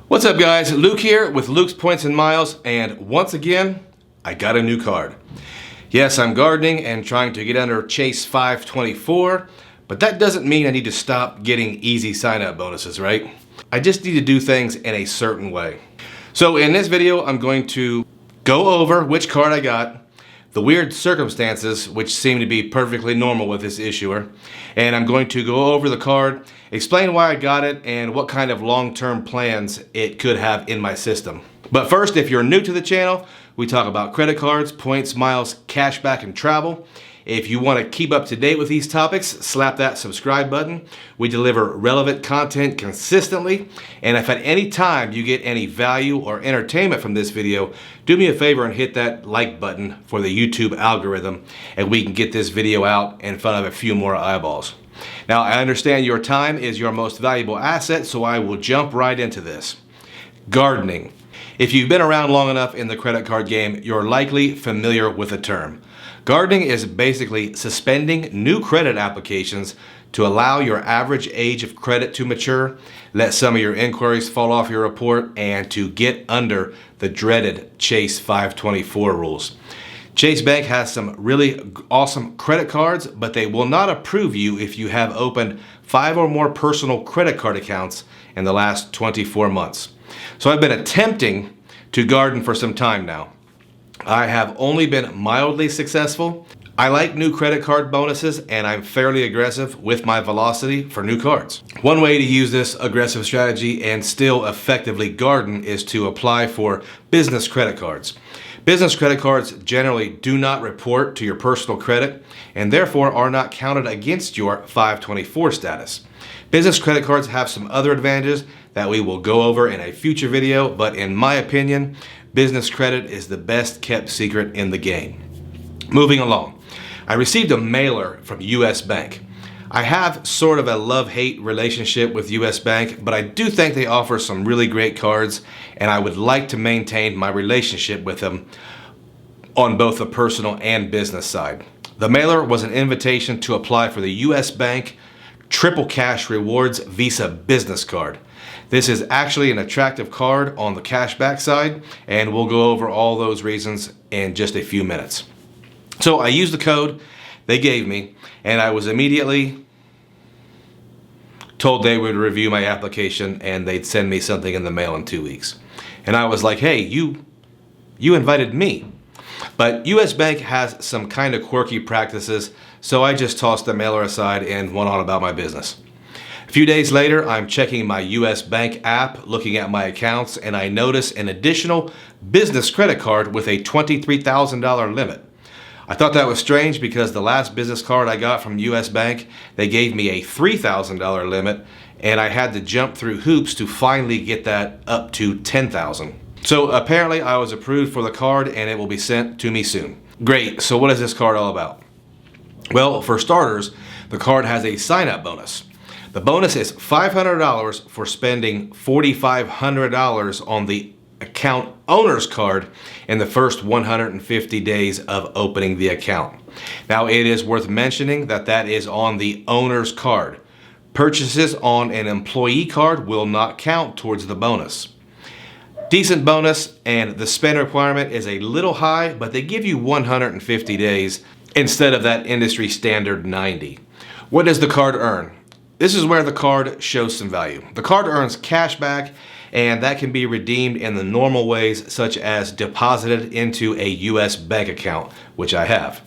What's up guys, Luke here with Luke's Points and Miles, and once again, I got a new card. Yes, I'm gardening and trying to get under Chase 524, but that doesn't mean I need to stop getting easy sign-up bonuses, right? I just need to do things in a certain way. So in this video, I'm going to go over which card I got, the weird circumstances which seem to be perfectly normal with this issuer, and I'm going to go over the card, explain why I got it, and what kind of long-term plans it could have in my system. But first, if you're new to the channel, we talk about credit cards, points, miles, cashback, and travel. If you want to keep up to date with these topics, slap that subscribe button. We deliver relevant content consistently, and if at any time you get any value or entertainment from this video, do me a favor and hit that like button for the YouTube algorithm, and we can get this video out in front of a few more eyeballs. Now, I understand your time is your most valuable asset, so I will jump right into this. Gardening. If you've been around long enough in the credit card game, you're likely familiar with the term. Gardening is basically suspending new credit applications to allow your average age of credit to mature, let some of your inquiries fall off your report, and to get under the dreaded Chase 524 rules. Chase Bank has some really awesome credit cards, but they will not approve you if you have opened 5 or more personal credit card accounts in the last 24 months. So I've been attempting to garden for some time now. I have only been mildly successful. I like new credit card bonuses, and I'm fairly aggressive with my velocity for new cards. One way to use this aggressive strategy and still effectively garden is to apply for business credit cards. Business credit cards generally do not report to your personal credit and therefore are not counted against your 524 status. Business credit cards have some other advantages that we will go over in a future video, but in my opinion, business credit is the best kept secret in the game. Moving along, I received a mailer from US Bank. I have sort of a love-hate relationship with US Bank, but I do think they offer some really great cards, and I would like to maintain my relationship with them on both the personal and business side. The mailer was an invitation to apply for the US Bank Triple Cash Rewards Visa Business Card. This is actually an attractive card on the cashback side, and we'll go over all those reasons in just a few minutes. So I used the code they gave me, and I was immediately told they would review my application and they'd send me something in the mail in 2 weeks. And I was like, hey, you invited me. But US Bank has some kind of quirky practices, so I just tossed the mailer aside and went on about my business. A few days later, I'm checking my US Bank app, looking at my accounts, and I notice an additional business credit card with a $23,000 limit. I thought that was strange because the last business card I got from US Bank, they gave me a $3,000 limit, and I had to jump through hoops to finally get that up to $10,000. So apparently I was approved for the card and it will be sent to me soon. Great, so what is this card all about? Well, for starters, the card has a sign-up bonus. The bonus is $500 for spending $4,500 on the account owner's card in the first 150 days of opening the account. Now, it is worth mentioning that that is on the owner's card. Purchases on an employee card will not count towards the bonus. Decent bonus, and the spend requirement is a little high, but they give you 150 days instead of that industry standard 90. What does the card earn? This is where the card shows some value. The card earns cash back, and that can be redeemed in the normal ways, such as deposited into a US bank account, which I have.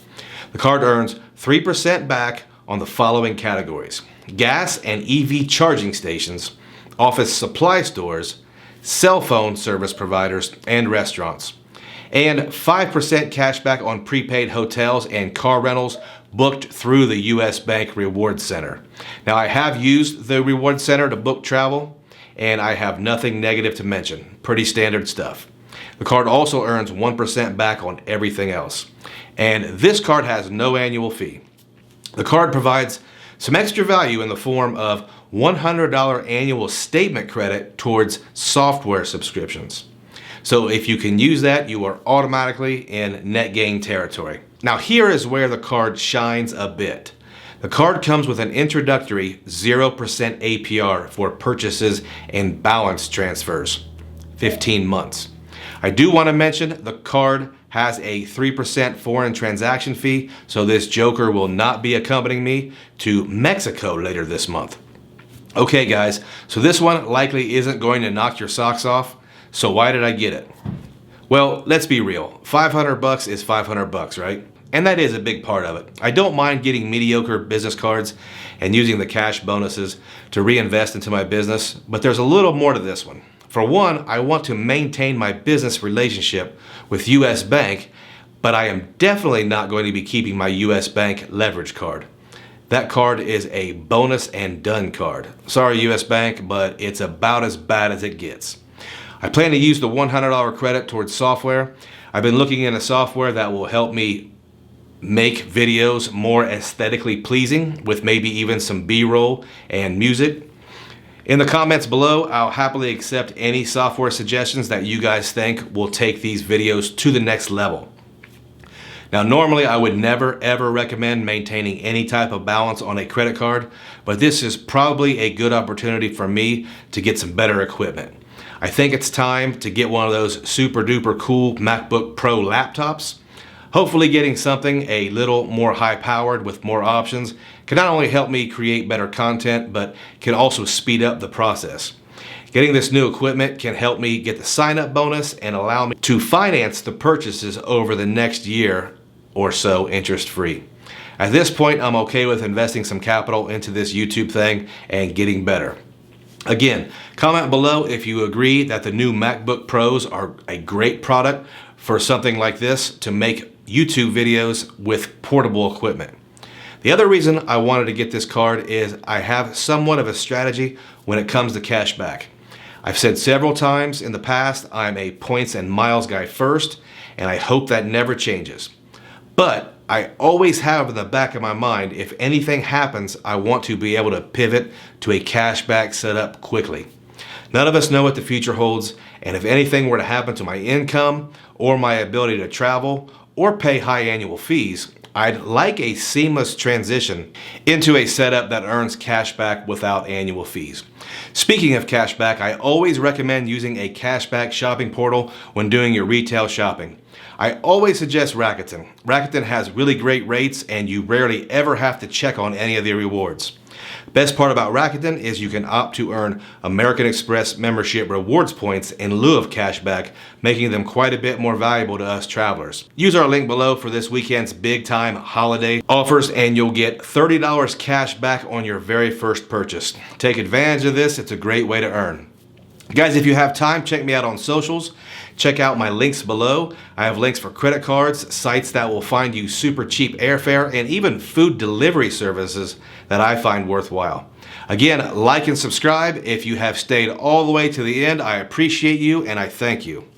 The card earns 3% back on the following categories: gas and EV charging stations, office supply stores, cell phone service providers, and restaurants. And 5% cash back on prepaid hotels and car rentals booked through the US Bank Reward Center. Now, I have used the Reward Center to book travel, and I have nothing negative to mention. Pretty standard stuff. The card also earns 1% back on everything else. And this card has no annual fee. The card provides some extra value in the form of $100 annual statement credit towards software subscriptions. So if you can use that, you are automatically in net gain territory. Now, here is where the card shines a bit. The card comes with an introductory 0% APR for purchases and balance transfers, 15 months. I do want to mention the card has a 3% foreign transaction fee, so this joker will not be accompanying me to Mexico later this month. Okay guys, so this one likely isn't going to knock your socks off, so why did I get it? Well, let's be real, 500 bucks is 500 bucks, right? And that is a big part of it. I don't mind getting mediocre business cards and using the cash bonuses to reinvest into my business, but there's a little more to this one. For one, I want to maintain my business relationship with US Bank, but I am definitely not going to be keeping my US Bank leverage card. That card is a bonus and done card. Sorry US Bank, but it's about as bad as it gets. I plan to use the $100 credit towards software. I've been looking into software that will help me make videos more aesthetically pleasing with maybe even some B-roll and music. In the comments below, I'll happily accept any software suggestions that you guys think will take these videos to the next level. Now, normally I would never ever recommend maintaining any type of balance on a credit card, but this is probably a good opportunity for me to get some better equipment. I think it's time to get one of those super duper cool MacBook Pro laptops. Hopefully getting something a little more high powered with more options can not only help me create better content, but can also speed up the process. Getting this new equipment can help me get the sign-up bonus and allow me to finance the purchases over the next year or so interest-free. At this point, I'm okay with investing some capital into this YouTube thing and getting better. Again, comment below if you agree that the new MacBook Pros are a great product for something like this to make YouTube videos with portable equipment. The other reason I wanted to get this card is I have somewhat of a strategy when it comes to cashback. I've said several times in the past I'm a points and miles guy first, and I hope that never changes. But I always have in the back of my mind, if anything happens, I want to be able to pivot to a cashback setup quickly. None of us know what the future holds, and if anything were to happen to my income or my ability to travel or pay high annual fees, I'd like a seamless transition into a setup that earns cashback without annual fees. Speaking of cashback, I always recommend using a cashback shopping portal when doing your retail shopping. I always suggest Rakuten. Rakuten has really great rates and you rarely ever have to check on any of the rewards. Best part about Rakuten is you can opt to earn American Express membership rewards points in lieu of cashback, making them quite a bit more valuable to us travelers. Use our link below for this weekend's big time holiday offers and you'll get $30 cash back on your very first purchase. Take advantage of this, it's a great way to earn. Guys, if you have time, check me out on socials. Check out my links below. I have links for credit cards, sites that will find you super cheap airfare, and even food delivery services that I find worthwhile. Again, like and subscribe. If you have stayed all the way to the end, I appreciate you and I thank you.